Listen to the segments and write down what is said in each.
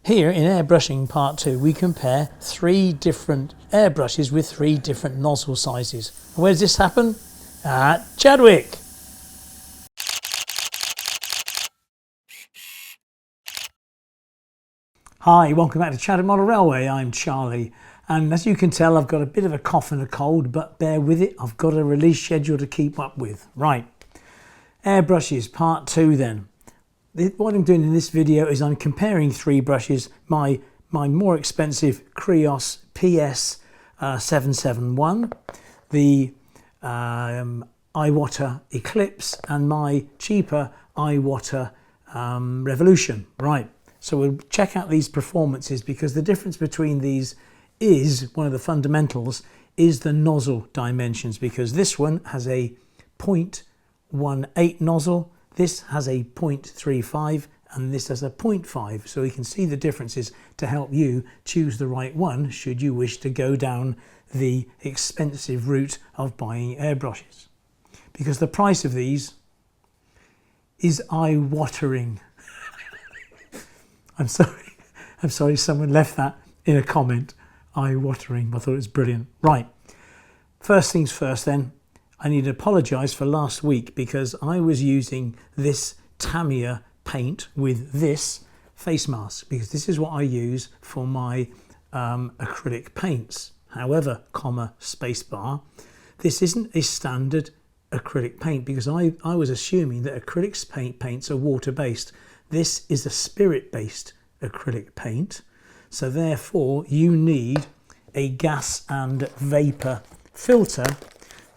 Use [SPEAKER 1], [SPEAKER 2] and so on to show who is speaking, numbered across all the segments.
[SPEAKER 1] Here in Airbrushing Part 2 we compare 3 different airbrushes with 3 different nozzle sizes. Where does this happen? At Chadwick! Hi, welcome back to Chadwick Model Railway. I'm Charlie, and as you can tell I've got a bit of a cough and a cold, but bear with it, I've got a release schedule to keep up with. Right, airbrushes Part 2 then. What I'm doing in this video is I'm comparing 3 brushes, my more expensive Krios PS 771, the Iwata Eclipse, and my cheaper Iwata Revolution. Right, so we'll check out these performances, because the difference between these is, one of the fundamentals, is the nozzle dimensions, because this one has a 0.18 nozzle, this has a 0.35 and this has a 0.5, so we can see the differences to help you choose the right one should you wish to go down the expensive route of buying airbrushes. Because the price of these is eye-watering. I'm sorry someone left that in a comment. Eye-watering, I thought it was brilliant. Right, first things first then. I need to apologise for last week, because I was using this Tamiya paint with this face mask, because this is what I use for my acrylic paints. However, spacebar, this isn't a standard acrylic paint, because I was assuming that acrylic paints are water-based. This is a spirit-based acrylic paint, so therefore you need a gas and vapour filter,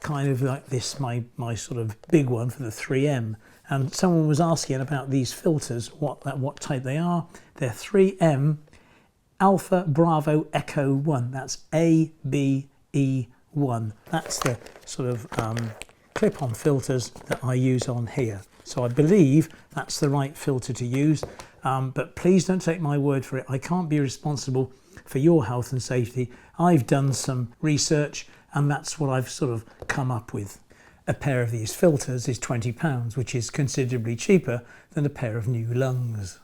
[SPEAKER 1] kind of like this, my sort of big one for the 3M. And someone was asking about these filters, what type they are. They're 3M Alpha Bravo Echo 1. That's ABE1. That's the sort of clip-on filters that I use on here. So I believe that's the right filter to use, but please don't take my word for it. I can't be responsible for your health and safety. I've done some research, and that's what I've sort of come up with. A pair of these filters is £20, which is considerably cheaper than a pair of new lungs.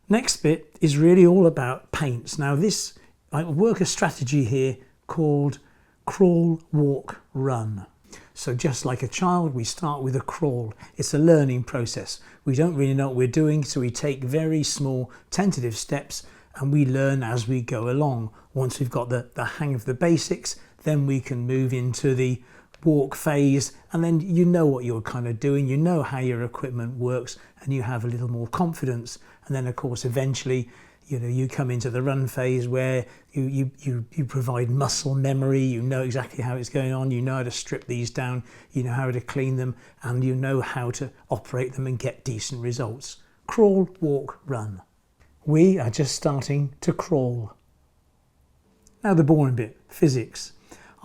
[SPEAKER 1] Next bit is really all about paints. Now this, I work a strategy here called crawl, walk, run. So just like a child, we start with a crawl. It's a learning process. We don't really know what we're doing, so we take very small tentative steps and we learn as we go along. Once we've got the hang of the basics, then we can move into the walk phase, and then you know what you're kind of doing, you know how your equipment works, and you have a little more confidence. And then of course eventually you come into the run phase, where you provide muscle memory, you know exactly how it's going on, you know how to strip these down, you know how to clean them, and you know how to operate them and get decent results. Crawl, walk, run. We are just starting to crawl. Now the boring bit, physics.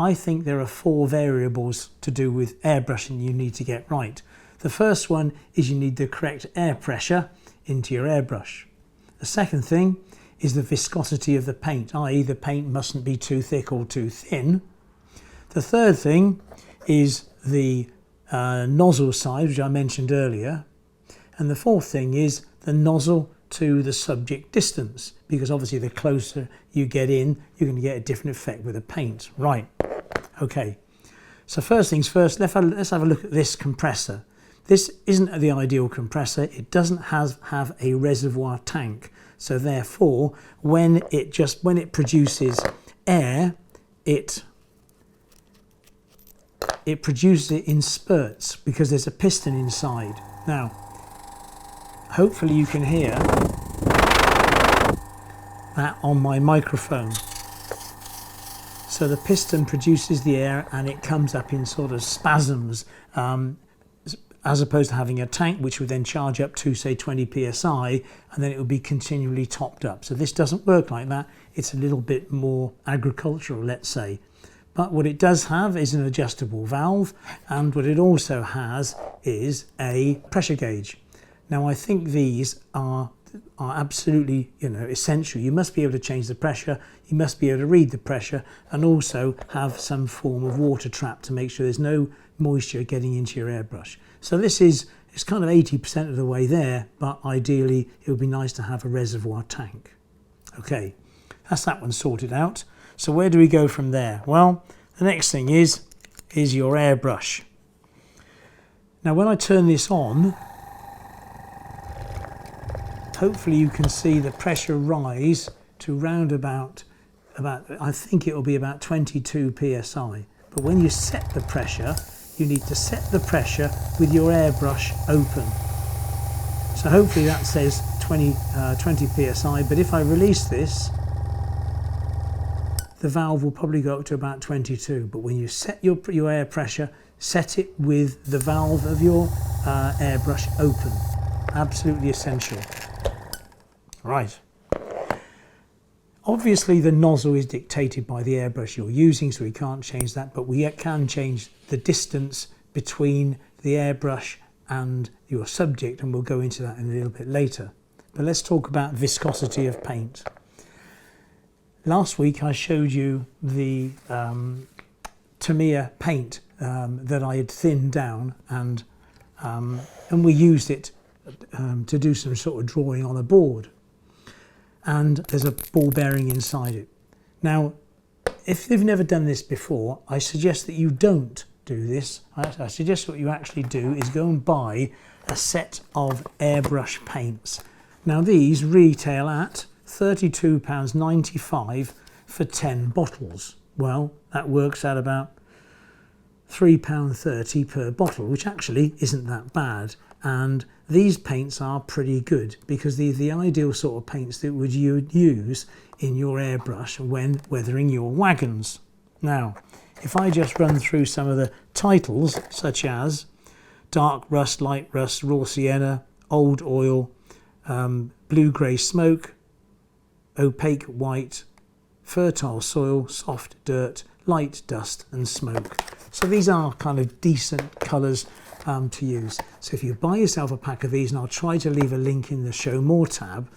[SPEAKER 1] I think there are 4 variables to do with airbrushing you need to get right. The first one is you need the correct air pressure into your airbrush. The second thing is the viscosity of the paint, i.e. the paint mustn't be too thick or too thin. The third thing is the nozzle size, which I mentioned earlier. And the fourth thing is the nozzle to the subject distance, because obviously the closer you get in, you're going to get a different effect with the paint. Right, okay, so first things first, let's have a look at this compressor. This isn't the ideal compressor. It doesn't have a reservoir tank, so therefore when it produces air, it produces it in spurts, because there's a piston inside. Now hopefully you can hear that on my microphone. So the piston produces the air and it comes up in sort of spasms, as opposed to having a tank which would then charge up to say 20 psi, and then it would be continually topped up. So this doesn't work like that. It's a little bit more agricultural, let's say. But what it does have is an adjustable valve, and what it also has is a pressure gauge. Now I think these are absolutely essential. You must be able to change the pressure, you must be able to read the pressure, and also have some form of water trap to make sure there's no moisture getting into your airbrush. So this is kind of 80% of the way there, but ideally it would be nice to have a reservoir tank. Okay, that's that one sorted out. So where do we go from there? Well, the next thing is your airbrush. Now when I turn this on, hopefully you can see the pressure rise to round about I think it will be about 22 psi. But when you set the pressure, you need to set the pressure with your airbrush open. So hopefully that says 20 psi, but if I release this, the valve will probably go up to about 22. But when you set your air pressure, set it with the valve of your airbrush open. Absolutely essential. Right. Obviously the nozzle is dictated by the airbrush you're using, so we can't change that, but we can change the distance between the airbrush and your subject, and we'll go into that in a little bit later. But let's talk about viscosity of paint. Last week I showed you the Tamiya paint that I had thinned down, and we used it to do some sort of drawing on a board. And there's a ball bearing inside it. Now, if you've never done this before, I suggest that you don't do this. I suggest what you actually do is go and buy a set of airbrush paints. Now these retail at £32.95 for 10 bottles. Well, that works out about £3.30 per bottle, which actually isn't that bad. And these paints are pretty good because they're the ideal sort of paints that you would use in your airbrush when weathering your wagons. Now, if I just run through some of the titles, such as dark rust, light rust, raw sienna, old oil, blue-grey smoke, opaque white, fertile soil, soft dirt, light dust and smoke. So these are kind of decent colours to use. So if you buy yourself a pack of these, and I'll try to leave a link in the Show More tab,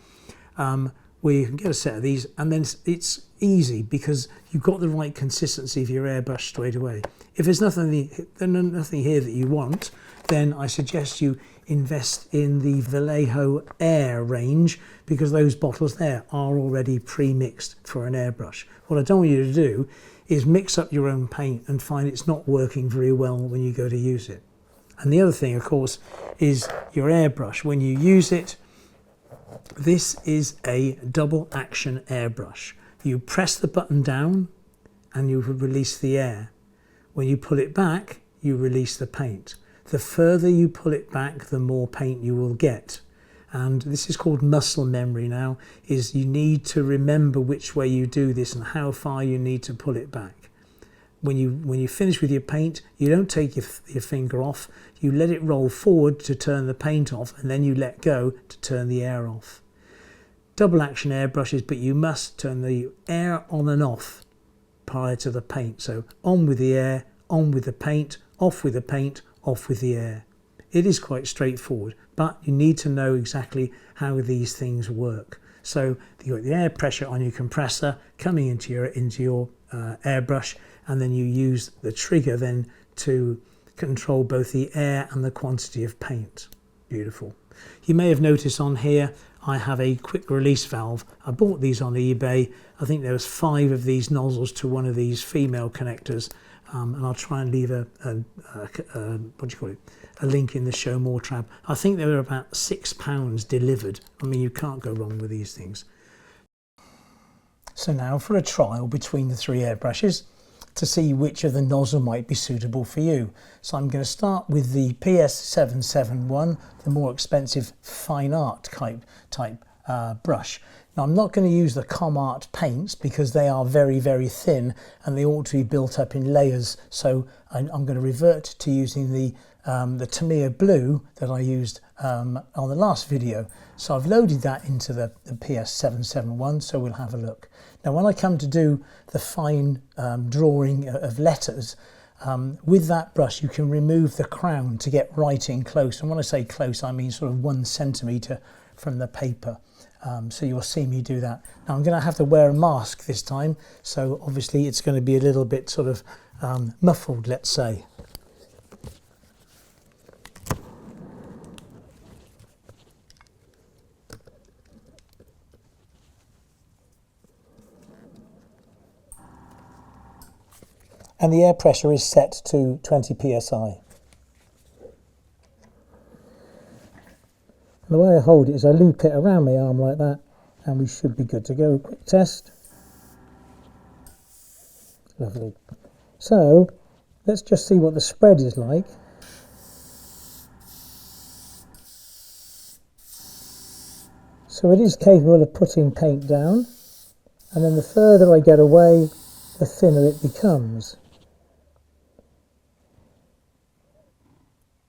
[SPEAKER 1] where you can get a set of these, and then it's easy because you've got the right consistency for your airbrush straight away. If there's nothing here that you want, then I suggest you invest in the Vallejo Air range, because those bottles there are already pre-mixed for an airbrush. What I don't want you to do is mix up your own paint and find it's not working very well when you go to use it. And the other thing, of course, is your airbrush. When you use it, this is a double action airbrush. You press the button down and you release the air. When you pull it back, you release the paint. The further you pull it back, the more paint you will get. And this is called muscle memory now, is you need to remember which way you do this and how far you need to pull it back. When you finish with your paint, you don't take your finger off, you let it roll forward to turn the paint off, and then you let go to turn the air off. Double action airbrushes, but you must turn the air on and off prior to the paint. So on with the air, on with the paint, off with the paint, off with the air. It is quite straightforward, but you need to know exactly how these things work. So you've got the air pressure on your compressor coming into your airbrush, and then you use the trigger then to control both the air and the quantity of paint. Beautiful. You may have noticed on here I have a quick release valve. I bought these on eBay. I think there was 5 of these nozzles to one of these female connectors, and I'll try and leave a link in the Show More tab. I think they were about £6 delivered. I mean, you can't go wrong with these things. So now for a trial between the 3 airbrushes to see which of the nozzle might be suitable for you. So I'm going to start with the PS771, the more expensive fine art type brush. Now I'm not going to use the ComArt paints because they are very, very thin and they ought to be built up in layers. So I'm going to revert to using the Tamiya blue that I used on the last video. So I've loaded that into the PS771, so we'll have a look. Now when I come to do the fine drawing of letters, with that brush you can remove the crown to get right in close. And when I say close, I mean sort of 1 centimetre from the paper. So you'll see me do that. Now I'm going to have to wear a mask this time, so obviously it's going to be a little bit sort of muffled, let's say. and the air pressure is set to 20 psi. And the way I hold it is I loop it around my arm like that, and we should be good to go. Quick test. Lovely. So let's just see what the spread is like. So it is capable of putting paint down, and then the further I get away, the thinner it becomes.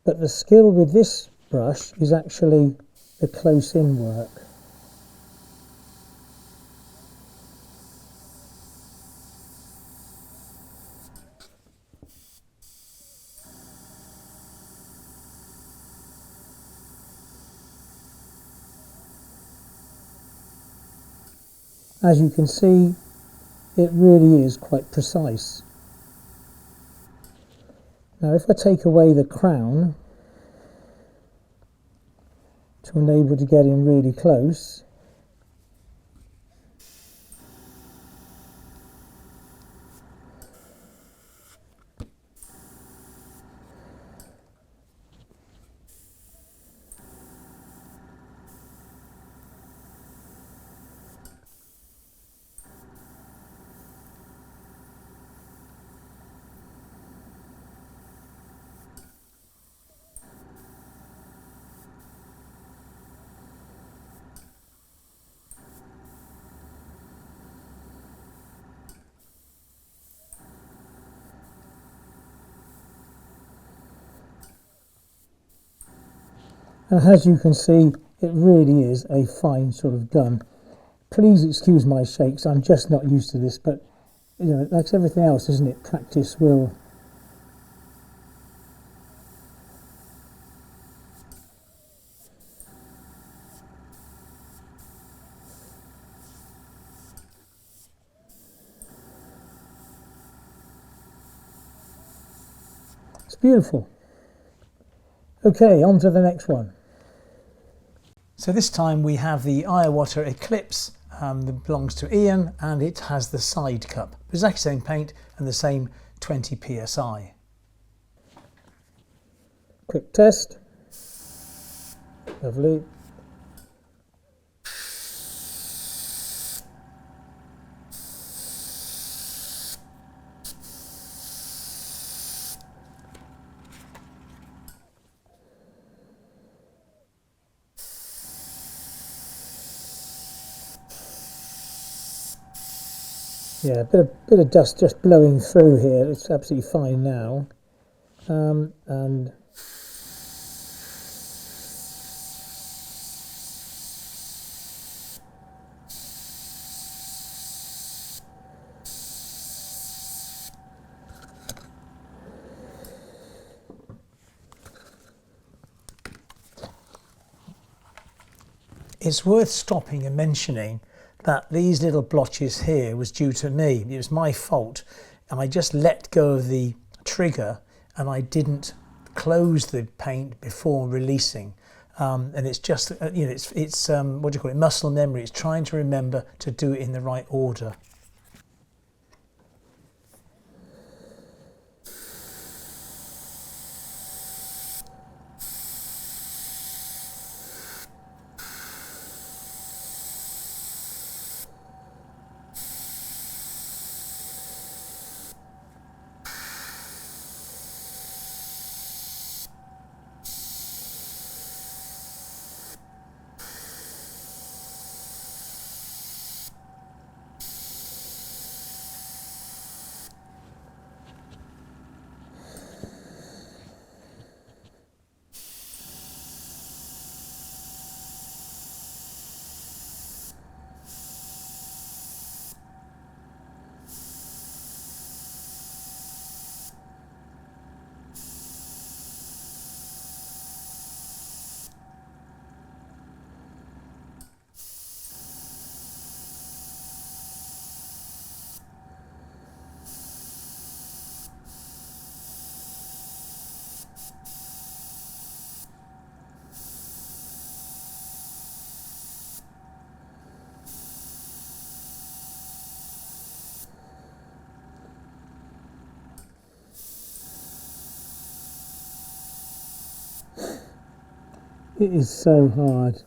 [SPEAKER 1] But the skill with this brush is actually the close-in work. As you can see, it really is quite precise. Now if I take away the crown to enable to get in really close, and as you can see, it really is a fine sort of gun. Please excuse my shakes, I'm just not used to this, but you know, like everything else, isn't it? Practice will. It's beautiful. Okay, on to the next one. So this time we have the Iwater Eclipse that belongs to Ian, and it has the side cup. Exactly the same paint and the same 20 psi. Quick test. Lovely. Yeah, a bit of dust just blowing through here. It's absolutely fine now. And it's worth stopping and mentioning that these little blotches here was due to me. It was my fault, and I just let go of the trigger and I didn't close the paint before releasing. And it's just you know, it's what do you call it, muscle memory. It's trying to remember to do it in the right order. It is so hard.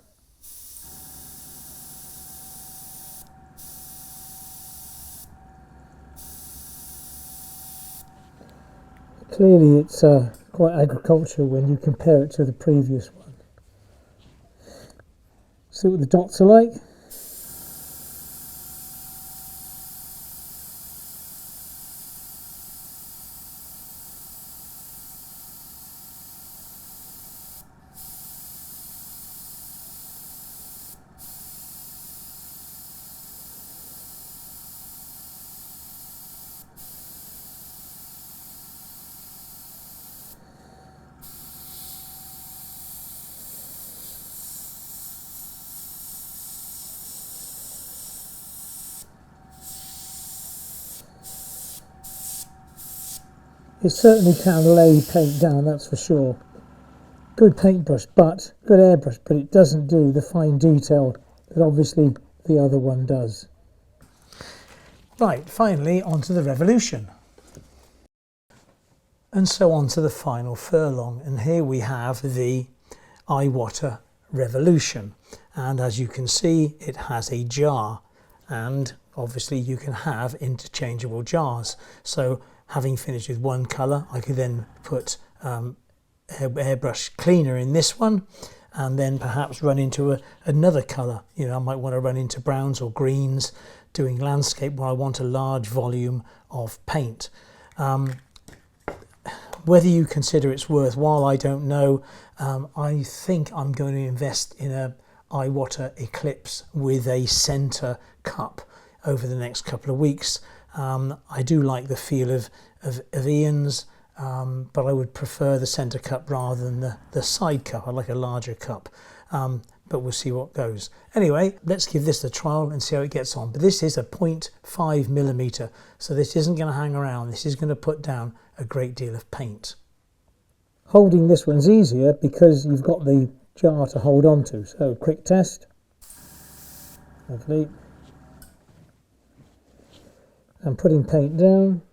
[SPEAKER 1] Clearly it's quite agricultural when you compare it to the previous one. See what the dots are like? It certainly can lay paint down, that's for sure. Good paintbrush, but good airbrush, but it doesn't do the fine detail that obviously the other one does. Right, finally onto the revolution. And so on to the final furlong, and here we have the Iwater revolution, and as you can see it has a jar, and obviously you can have interchangeable jars. So having finished with one colour, I could then put airbrush cleaner in this one, and then perhaps run into another colour. You know, I might want to run into browns or greens doing landscape where I want a large volume of paint. Whether you consider it's worthwhile, I don't know. I think I'm going to invest in a Iwater Eclipse with a centre cup over the next couple of weeks. I do like the feel of Ian's, but I would prefer the centre cup rather than the side cup. I like a larger cup, but we'll see what goes. Anyway, let's give this a trial and see how it gets on. But this is a 0.5mm, so this isn't going to hang around. This is going to put down a great deal of paint. Holding this one's easier because you've got the jar to hold on to. So quick test. Lovely. And putting paint down.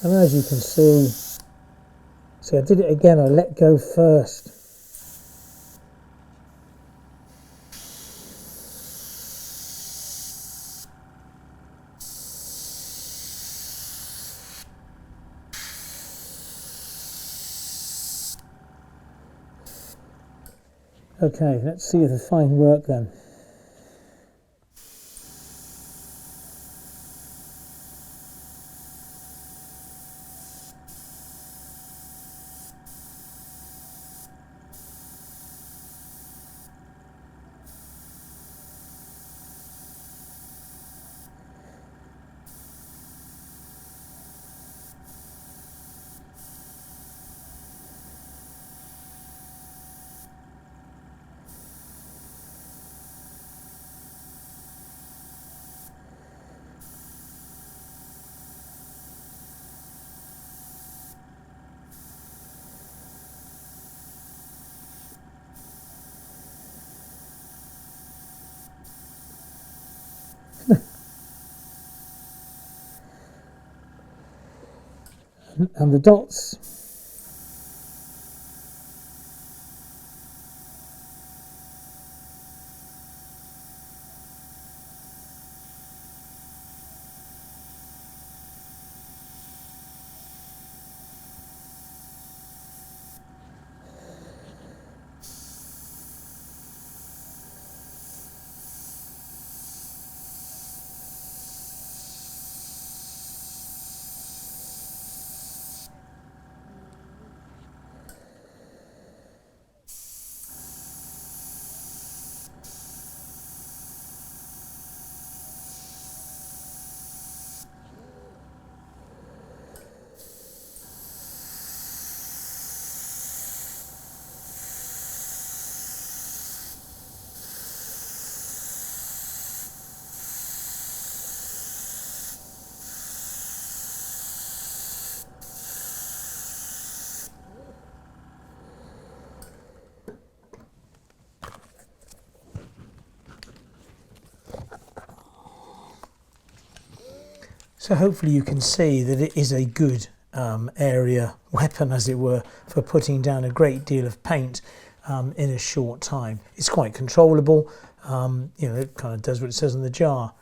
[SPEAKER 1] And as you can see I did it again, I let go first. Okay, let's see the fine work then. And the dots. So hopefully you can see that it is a good area weapon, as it were, for putting down a great deal of paint in a short time. It's quite controllable, you know, it kind of does what it says on the jar.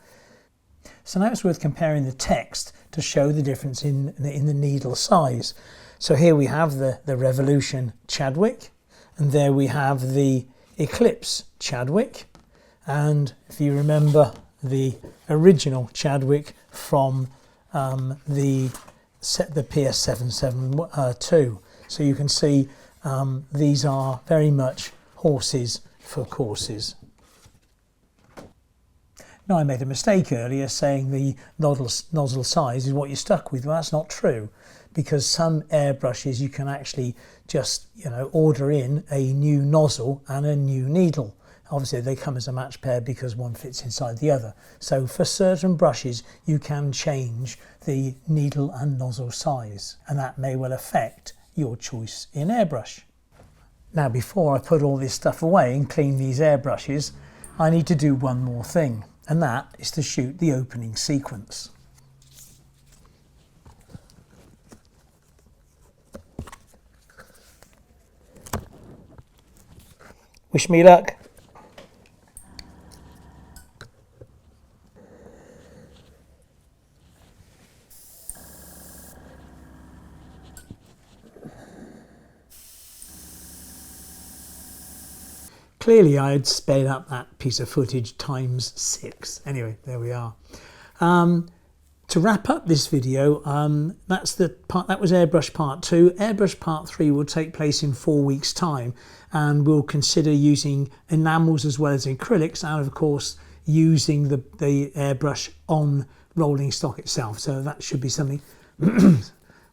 [SPEAKER 1] So now it's worth comparing the text to show the difference in the needle size. So here we have the Revolution Chadwick, and there we have the Eclipse Chadwick, and if you remember the original Chadwick from the PS772. So you can see these are very much horses for courses. Now, I made a mistake earlier saying the nozzle size is what you're stuck with. Well, that's not true, because some airbrushes you can actually just, you know, order in a new nozzle and a new needle. Obviously they come as a match pair because one fits inside the other. So for certain brushes you can change the needle and nozzle size, and that may well affect your choice in airbrush. Now, before I put all this stuff away and clean these airbrushes, I need to do one more thing, and that is to shoot the opening sequence. Wish me luck. Clearly I had sped up that piece of footage times 6. Anyway, there we are. To wrap up this video, that's the part, that was airbrush part 2. Airbrush part 3 will take place in 4 weeks' time, and we'll consider using enamels as well as acrylics, and of course using the airbrush on rolling stock itself. So that should be something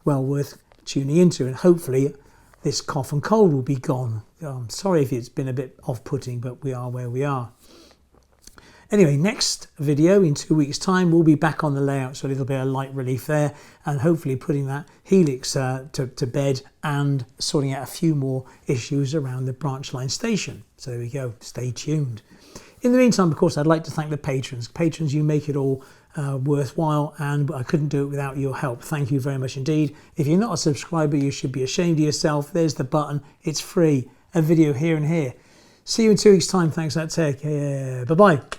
[SPEAKER 1] well worth tuning into, and hopefully this cough and cold will be gone. I'm sorry if it's been a bit off-putting, but we are where we are. Anyway, next video in 2 weeks' time, we'll be back on the layout, so a little bit of light relief there, and hopefully putting that helix to bed and sorting out a few more issues around the branch line station. So there we go, stay tuned. In the meantime, of course, I'd like to thank the patrons. Patrons, you make it all worthwhile, and I couldn't do it without your help. Thank you very much indeed. If you're not a subscriber, you should be ashamed of yourself. There's the button, it's free. A video here and here. See you in 2 weeks' time. Thanks, take care. Bye-bye.